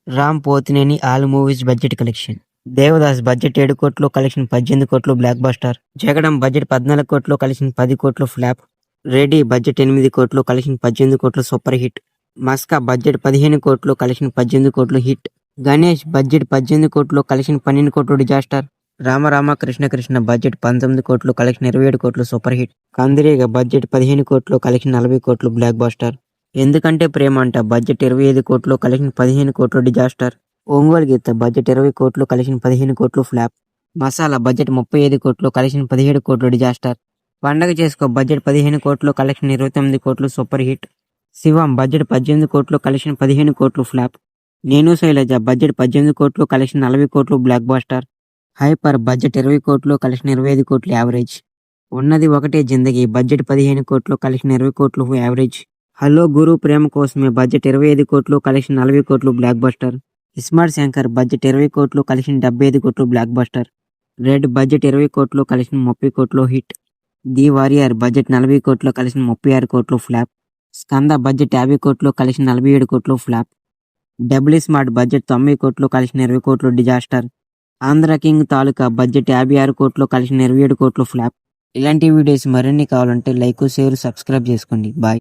Ram Pothineni all movies budget collection. Devdas budget 7 కోట్లు, collection 18 కోట్లు block buster. జగడం budget 14 కోట్లు, కలెక్షన్ 10 కోట్లు ఫ్లాప్. రెడీ బడ్జెట్ 8 కోట్లు, కలెక్షన్ 18 కోట్లు సూపర్ హిట్. మస్కా బడ్జెట్ 15 కోట్లు, కలెక్షన్ 18 కోట్లు హిట్. గణేష్ బడ్జెట్ 18 కోట్లు, కలెక్షన్ 12 కోట్లు డిజాస్టర్. రామ కృష్ణ కృష్ణ బడ్జెట్ 19 కోట్లు, కలెక్షన్ 27 కోట్లు సూపర్ హిట్. కందిరీగ బడ్జెట్ 15 కోట్లు, కలెక్షన్ 40 కోట్లు బ్లాక్ బస్టర్. ఎందుకంటే ప్రేమ అంట బడ్జెట్ 25 కోట్లు, కలెక్షన్ 15 కోట్లు డిజాస్టర్. ఒంగోలు గీత బడ్జెట్ 20 కోట్లు, కలెక్షన్ 15 కోట్లు ఫ్లాప్. మసాలా బడ్జెట్ 35 కోట్లు, కలెక్షన్ 17 కోట్లు డిజాస్టర్. పండగ చేసుకో బడ్జెట్ 15 కోట్లు, కలెక్షన్ 29 కోట్లు సూపర్ హిట్. శివం బడ్జెట్ 18 కోట్లు, కలెక్షన్ 15 కోట్లు ఫ్లాప్. నేను శైలజ బడ్జెట్ 18 కోట్లు, కలెక్షన్ 40 కోట్లు బ్లాక్ బస్టర్. హైపర్ బడ్జెట్ 20 కోట్లు, కలెక్షన్ 25 కోట్లు యావరేజ్. ఉన్నది ఒకటే జిందగీ బడ్జెట్ 15 కోట్లు, కలెక్షన్ 20 కోట్లు యావరేజ్. హలో గురు ప్రేమ కోసమే బడ్జెట్ 25 కోట్లు, కలెక్షన్ 40 కోట్లు block buster. Smart Shankar budget 20 కోట్లు, కలెక్షన్ 75 కోట్లు బ్లాక్ బస్టర్. రెడ్ బడ్జెట్ 20 కోట్లు, కలెక్షన్ 30 కోట్లు హిట్. ది వారియర్ బడ్జెట్ 40 కోట్లు, కలెక్షన్ 36 కోట్లు ఫ్లాప్. స్కంద బడ్జెట్ 50 కోట్లు, కలెక్షన్ 47 కోట్లు ఫ్లాప్. డబ్ల్యూ స్మార్ట్ బడ్జెట్ 90 కోట్లు, కలెక్షన్ 20 కోట్లు డిజాస్టర్. ఆంధ్ర కింగ్ తాలూకా బడ్జెట్ 56 కోట్లు, కలెక్షన్ 27 కోట్లు ఫ్లాప్. ఇలాంటి వీడియోస్ మరిన్ని కావాలంటే లైక్, షేర్, సబ్స్క్రైబ్ చేసుకోండి. బాయ్.